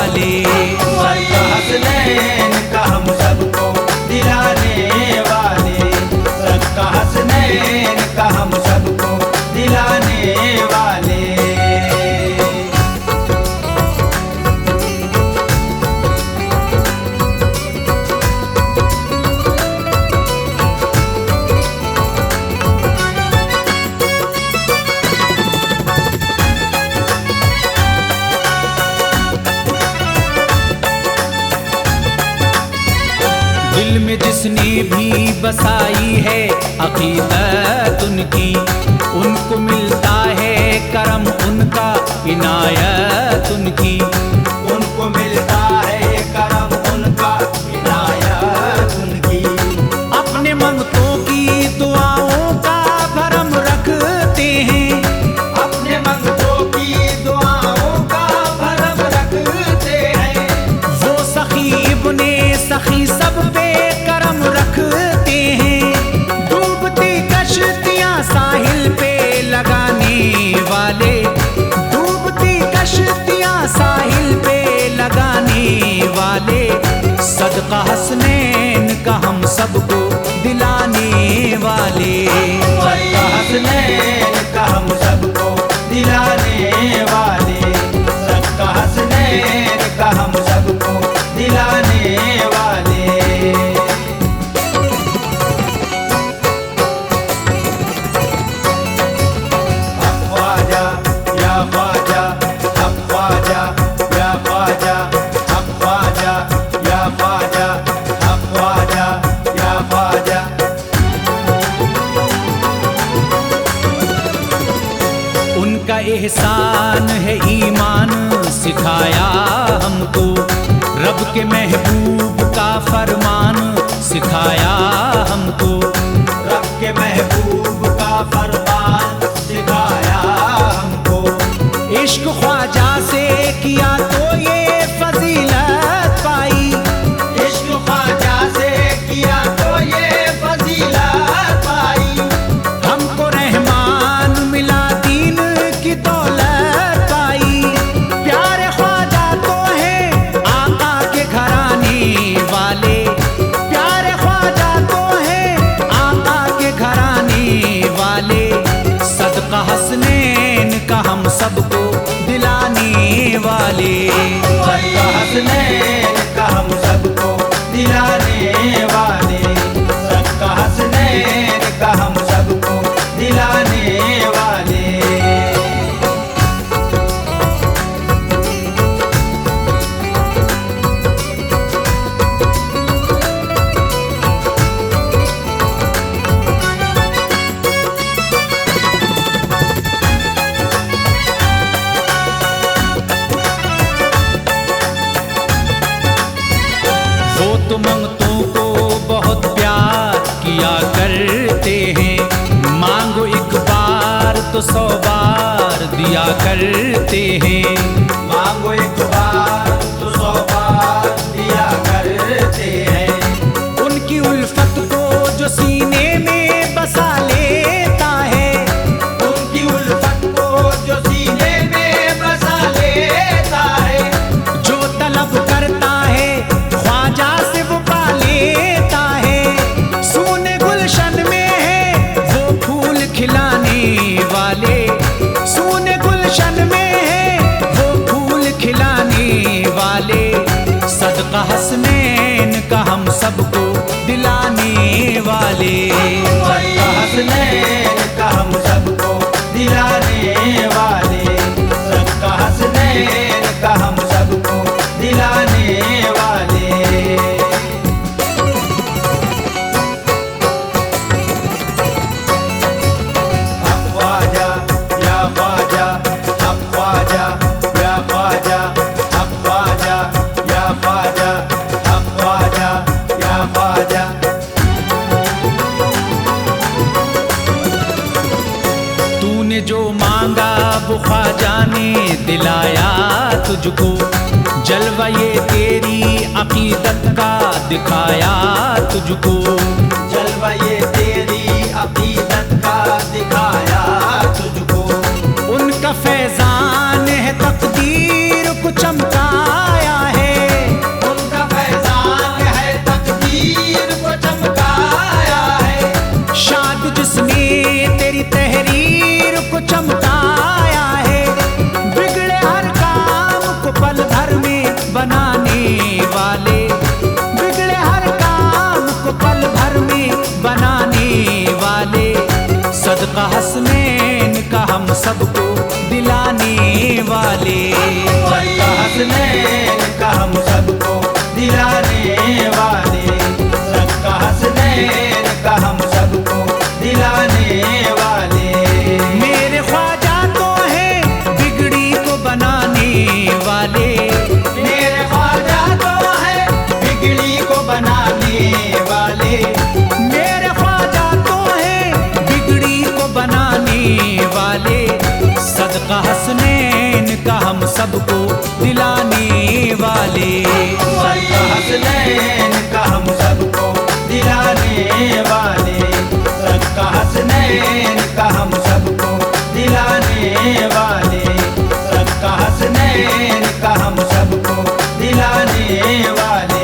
वाले। सदका हसनैन का हम सबको दिलाने वाले, सदका हसनैन का हम सबको दिलाने वाले। दिल में जिसने भी बसाई है अकीदत उनकी, उनको मिलता है करम उनका, इनायत उनकी। उनको मिलता है करम उनका, इनायत उनकी। अपने मंगतों की दुआओं का भरम रखते हैं, अपने मंगतों की दुआओं का भरम रखते हैं। वो सखी इब्ने सखी सब पे करम रखते हैं। डूबती कश्तियां साहिल पे लगाने वाले, डूबती कश्तियां साहिल पे लगाने वाले। सदका हसनैन का हम सबको दिलाने वाले। सदका हसनैन का हम सबको दिलाने वाले, सदका हसनैन का हम सबको दिलाने वाले। ख्वाजा या ख्वाजा, ख्वाजा या ख्वाजा, ख्वाजा या ख्वाजा, ख्वाजा या ख्वाजा। उनका एहसान है ईमान सिखाया हमको, रब के महबूब का फरमान सिखाया हमको। रब के महबूब का फरमान सिखाया हमको। इश्क ख्वाजा से किया तो ये फजीलत पाई, इश्क ख्वाजा से किया तो ये फजीलत पाई। हमको रहमान मिला दीन की दौलत पाई। प्यारे ख्वाजा तो है आका के घराने वाले, प्यारे ख्वाजा तो है आका के घराने वाले। सदका हसनैन का हम सबको दिलाने वाले। सदका हसनैन का हम सबको दिलाने वाले, सदका हसनैन का हम सबको दिलाने वाले। वो तो मंगतों को बहुत प्यार किया करते हैं, मांगो एक बार तो 100 बार दिया करते हैं। मांगो एक बार तो 100 बार दिया करते हैं। उनकी उल्फत को जो सीने में बसा लेता है, उनकी उल्फत को जो सीने में बसा लेता है। जो तलब करता है ख्वाजा से वो पा लेता है। सोने गुलशन में है वो फूल खिलाने वाले, सोने गुलशन में है वो फूल खिलाने वाले। सदका हसनैन का हम सबको दिलाने वाले। सदका हसनैन का हम सबको दिलाने वाले, सदका हसनैन का हम सबको दिलाने वाले। ख्वाजा या ख्वाजा, ख्वाजा या ख्वाजा, ख्वाजा या ख्वाजा, ख्वाजा या ख्वाजा। तूने जो मांगा वो ख्वाजा ने दिलाया तुझको, जलवा ये तेरी अकीदत का दिखाया तुझको। जलवा ये तेरी अकीदत का दिखाया तुझको। उनका फैजान है तकदीर को चमकाया वाले, बिगड़े हर काम को पल भर में बनाने वाले, सदका हसनैन का हम सबको दिलाने वाले, सदका हसनैन का हम सबको दिलाने वाले, सदका हसनैन का हम सबको दिलाने वाले। मेरे ख्वाजा तो हैं बिगड़ी को बनाने वाले, मेरे ख्वाजा तो है बिगड़ी को बनाने वाले, मेरे ख्वाजा तो हैं बिगड़ी को बनाने वाले, सदका हसनैन का हम सबको दिलाने वाले, सदका हसनैन का हम सबको दिलाने वाले, सदका हसनैन का हम सबको दिलाने वाले, सदका हसनैन का हम सबको दिलाने वाले।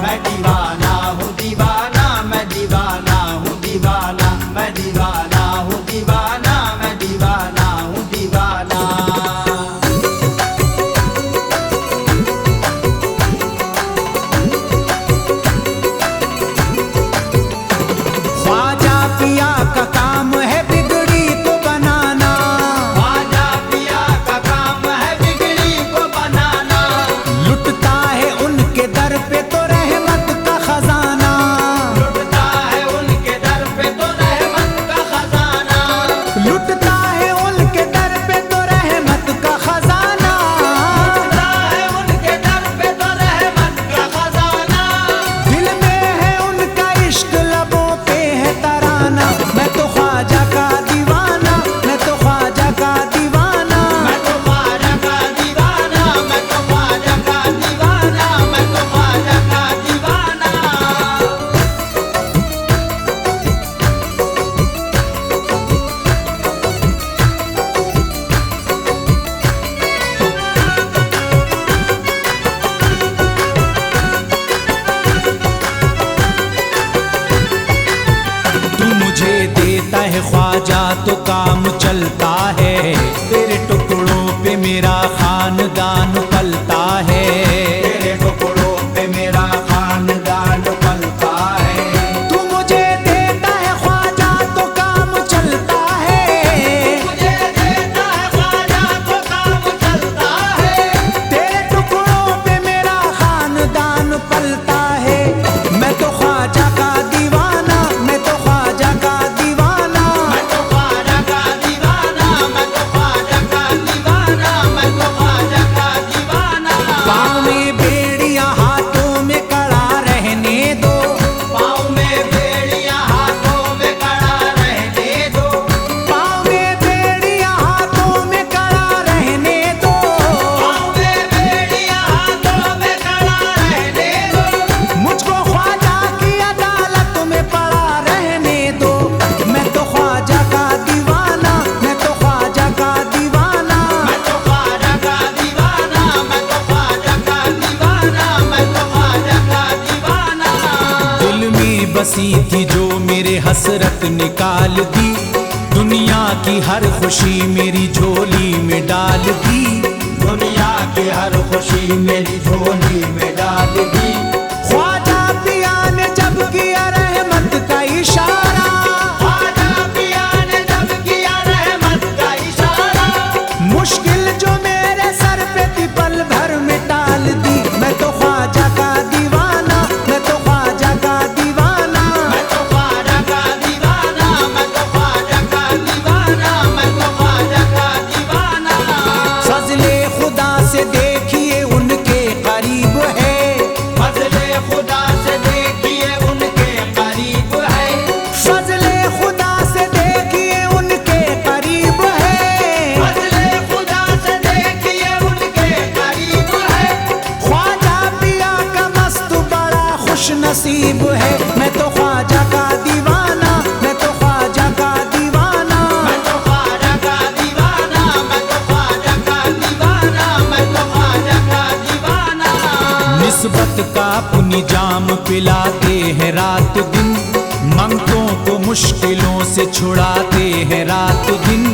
मैं दीवाना हूँ दीवाना, मैं दीवाना हूँ दीवाना, मैं दीवाना हूँ दीवाना, मैं दीवाना हूँ दीवाना। ख्वाजा पिया का काम है बिगड़ी को बनाना, ख्वाजा पिया का काम है बिगड़ी को बनाना, लुटता है उनके दर पे तो रहमत का खजाना, लुटता है उनके दर पे तो रहमत का खजाना, लुटता है उनके दर पे तो रहमत का खजाना, लुटता है उनके दर पे तो रहमत का खजाना। दिल में है उनका इश्क लबों पे है तराना, मैं तो ख्वाजा का दीवाना, मैं तो ख्वाजा का दीवाना, मैं तो ख्वाजा का दीवाना, मैं तो ख्वाजा का दीवाना, मैं तो ख्वाजा का दीवाना। तू मुझे देता है ख्वाजा तो काम चलता है, तेरे टुकड़ों पे मेरा खानदान पलता है, तेरे टुकड़ों पे मेरा खानदान पलता है। तू मुझे देता है ख्वाजा तो काम चलता है, मुझे देता है ख्वाजा तो काम चलता है। तेरे टुकड़ों पे मेरा खानदान पलता है, मैं तो ख्वाजा का दीवाना, मैं तो ख्वाजा का दीवाना, मैं तो ख्वाजा का दीवाना, मैं तो ख्वाजा का दीवाना, मैं तो ख्वाजा का दीवाना। पाँव में बेड़ियां हाथों में कड़ा रहने दो, पाँव में बेड़ियां हाथों में कड़ा रहने दो, पाँव में बेड़ियां हाथों में कड़ा रहने दो, पाँव में बेड़ियां हाथों में कड़ा रहने दो। मुझको ख्वाजा की अदालत में पड़ा रहने दो, मैं तो ख्वाजा का दीवाना, मैं तो ख्वाजा का दीवाना, मैं तो ख्वाजा का दीवाना, मैं तो ख्वाजा का दीवाना, मैं तो ख्वाजा का दीवाना। दिल में बसी थी जो मेरे हसरत निकाल दी, दुनिया की हर खुशी मेरी झोली में डाल दी, दुनिया की हर खुशी मेरी झोली में डाल दी। ख्वाजा पिया ने जब किया रहमत का इशारा, ख्वाजा पिया ने जब किया रहमत का इशारा, मुश्किल जो मेरे सर पे थी पल भर में टाल दी, मैं तो ख्वाजा का दीवाना, मैं तो ख्वाजा का दीवाना, मैं तो ख्वाजा का दीवाना, मैं तो ख्वाजा का दीवाना, मैं तो ख्वाजा का दीवाना। फजले खुदा से देखिए उनके करीब पानी जाम पिलाते हैं रात दिन, मंगतों को मुश्किलों से छुड़ाते हैं रात दिन,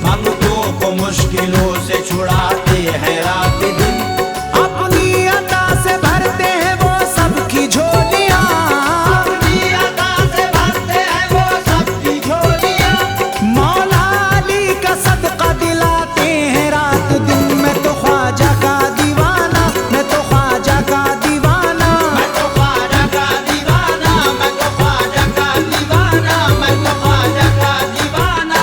भक्तों को मुश्किलों से छुड़ाते हैं रात दिन। अपनी अता से भरते हैं वो सबकी झोलियां, अपनी अता से भरते हैं वो सबकी झोलियां। मौला अली का सदका दिलाते हैं रात दिन। मैं तो ख्वाजा का दीवाना, मैं तो ख्वाजा का दीवाना, मैं तो ख्वाजा का दीवाना, मैं तो ख्वाजा का दीवाना, मैं तो ख्वाजा का दीवाना।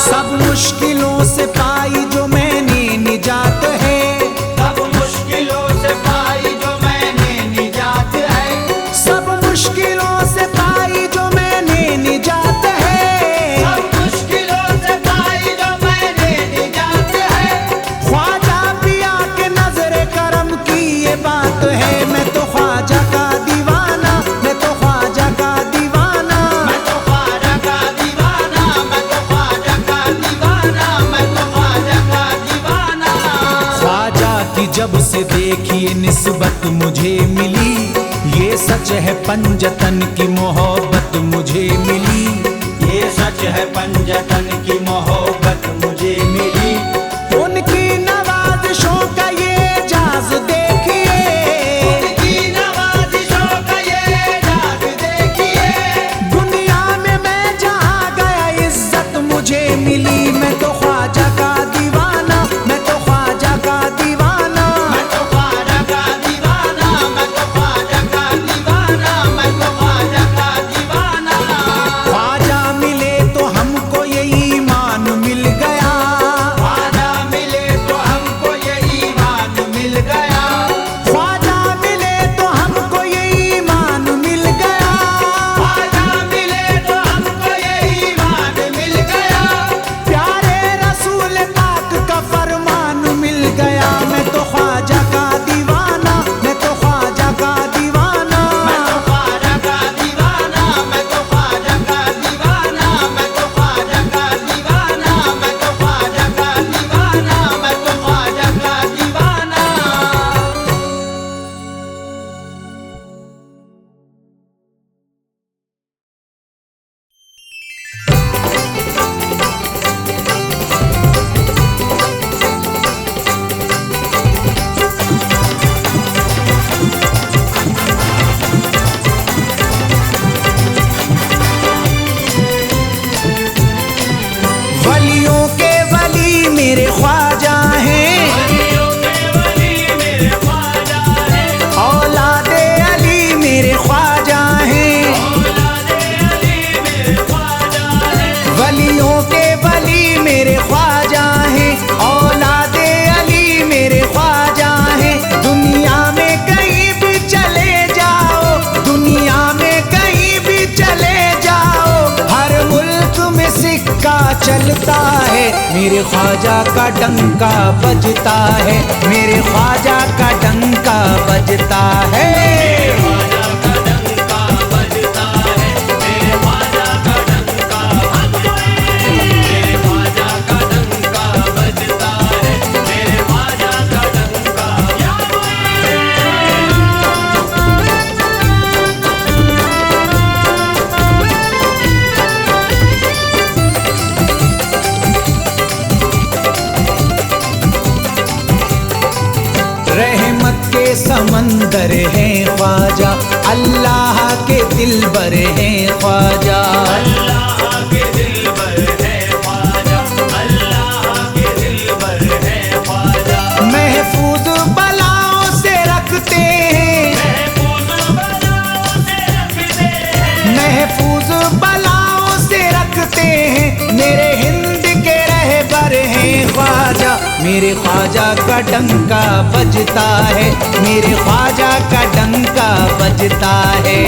सब मुश्किलों से पाई जो मैंने निजात है, सब मुश्किलों से पाई जो मैंने निजात है, सब मुश्किलों से पाई जो मैंने निजात है, सब मुश्किलों से पाई जो मैंने निजात है। ख्वाजा पिया के नजरे करम की ये बात है। मैं तो ख्वाजा का दीवाना, मैं तो ख्वाजा का दीवाना, मैं तो ख्वाजा का दीवाना, मैं तो ख्वाजा का दीवाना, मैं तो ख्वाजा का दीवाना। ख्वाजा की जब से देखिए निस्बत मुझे मिली, ये सच है पंजतन की मोहब्बत मुझे मिली, ये सच है पंजतन की मोहब्बत मुझे मिली। उनकी नवाज़िशों का ये जाज देखिए, उनकी नवाज़िशों का ये जाग देखिए। दुनिया में मैं जहाँ गया इज्जत मुझे मिली। मैं तो ख्वाजा का दीवाना, मैं तो ख्वाजा का दीवाना, मैं तो ख्वाजा का दीवाना, मैं तो ख्वाजा का दीवाना, मैं तो ख्वाजा का दीवाना। ख्वाजा मिले तो हमको ये ईमान मिल गया, ख्वाजा मिले तो हमको ये ईमान मिल गया। ख्वाजा मिले तो हमको ये ईमान मिल गया, ख्वाजा मिले तो हमको ये ईमान मिल गया। प्यारे रसूल पाक का फरमान मिल गया। मैं तो ख्वाजा का दीवाना, मैं तो ख्वाजा का दीवाना, मैं तो ख्वाजा का दीवाना, मैं तो ख्वाजा का दीवाना, मैं तो ख्वाजा का दीवाना, मैं तो ख्वाजा का दीवाना, मैं तो ख्वाजा का दीवाना। वलियों के वली मेरे ख्वाजा हैं, औलादे अली मेरे ख्वाजा हैं, वलियों के वली मेरे ख्वाजा हैं, औलादे अली मेरे ख्वाजा हैं। दुनिया में कहीं भी चले जाओ, दुनिया में कहीं भी चले जाओ, हर मुल्क में सिक्का चलता है, मेरे ख्वाजा का डंका बजता है, मेरे ख्वाजा का डंका बजता है। रहमत के समंदर है ख्वाजा, अल्लाह के दिलबर है ख्वाजा, महफूज बलाओं से रखते हैं, महफूज बलाओं से रखते हैं, मेरे हिंद के रहबर हैं ख्वाजा, मेरे ख्वाजा का डंका बजता है, मेरे ख्वाजा का डंका बजता है।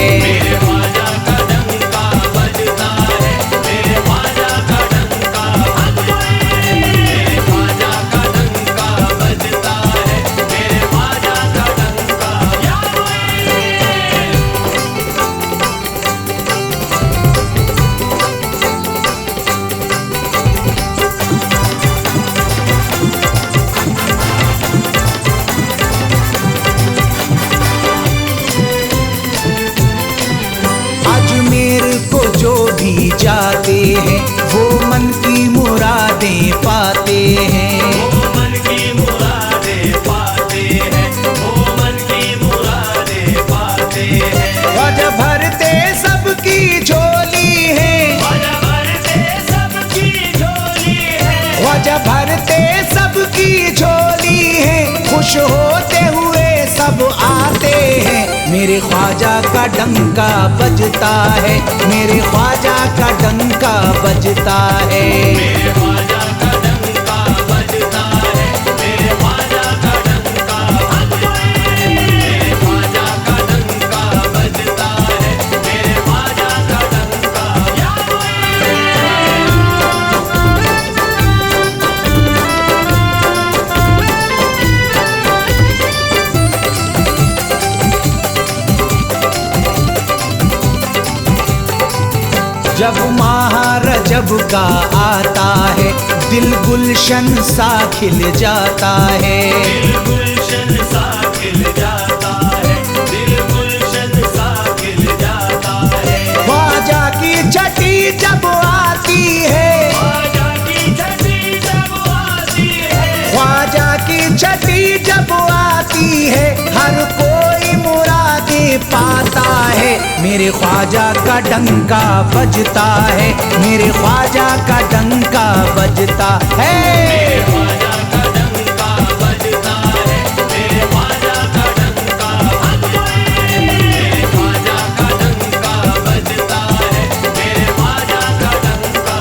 खुश होते हुए सब आते हैं, मेरे ख्वाजा का डंका बजता है, मेरे ख्वाजा का डंका बजता है। मेरे ख्वाजा का डंका बजता है, मेरे ख्वाजा का डंका बजता है, मेरे ख्वाजा का डंका बजता है, मेरे ख्वाजा का डंका जब माह रजब का आता है, दिल गुलशन सा खिल जाता है, दिल गुलशन सा खिल जाता है, दिल गुलशन सा खिल जाता है। ख्वाजा की छठी जब आती है, ख्वाजा की छठी जब आती है, ख्वाजा की छठी जब आती है, हर कोई मुरादें पाता है, मेरे ख्वाजा का डंका बजता है, मेरे ख्वाजा का डंका बजता है। मेरे ख्वाजा का डंका बजता है, मेरे ख्वाजा का डंका बजता है, मेरे ख्वाजा का डंका बजता है, मेरे ख्वाजा का डंका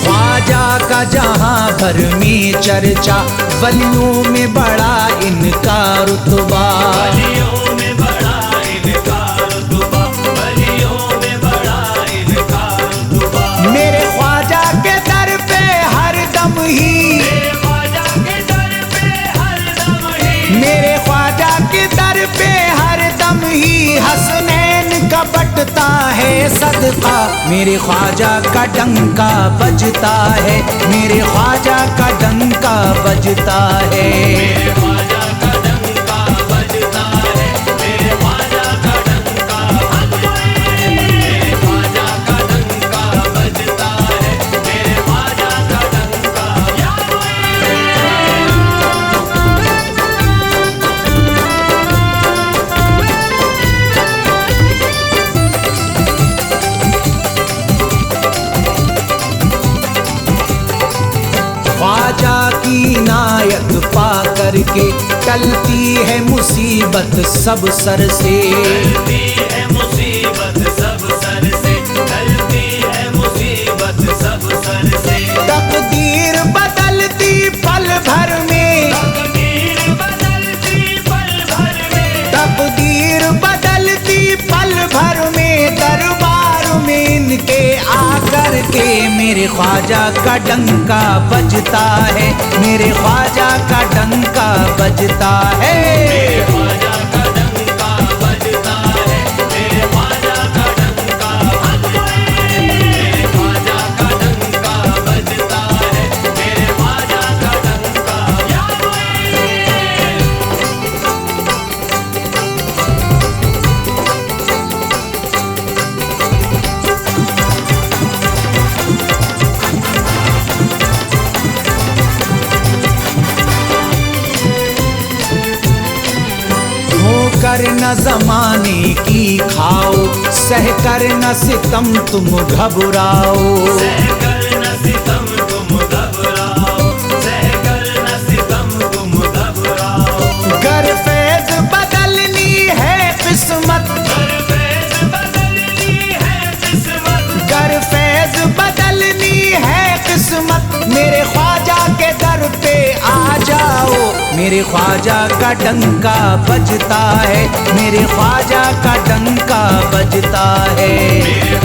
ख्वाजा का जहां भर में चर्चा, वलियों में बड़ा इनका रुतबा, बलियों में बड़ा इनका रुतबा, बलियों में बड़ा इनका रुतबा। मेरे ख्वाजा के दर पे हर दम ही, मेरे ख्वाजा के दर पे हर दम ही, मेरे ख्वाजा के दर पे हर दम ही हसनैन का बटता है सदका, मेरे ख्वाजा का डंका बजता है, मेरे ख्वाजा का डंका बजता है। मेरे ख्वाजा का डंका बजता है, मेरे ख्वाजा का डंका बजता है, मेरे ख्वाजा का डंका बजता है, मेरे ख्वाजा का डंका ख्वाजा की नायत पा करके टलती है मुसीबत सब सर से, टलती है मुसीबत सब सर से, टलती है मुसीबत सब सर से। तकदीर बदलती पल भर में, तकदीर बदलती पल भर में, तकदीर बदलती पल भर में, दरबार में इनके आकर के मेरे ख्वाजा का डंका बजता है, मेरे ख्वाजा का डंका बजता है। मेरे ख्वाजा का डंका बजता है, मेरे ख्वाजा का डंका बजता है, मेरे ख्वाजा का डंका बजता है, मेरे ख्वाजा का डंका कर न जमाने की खाओ, सह कर न सितम तुम घबराओ, सहकर न सितम तुम घबराओ, सहकर न सितम तुम घबराओ। गर फैज बदलनी है किस्मत, गर फैज बदलनी है किस्मत, गर फैज बदलनी है किस्मत, मेरे ख्वाजा के दर पे आ जाओ, मेरे ख्वाजा का डंका बजता है, मेरे ख्वाजा का डंका बजता है। मेरे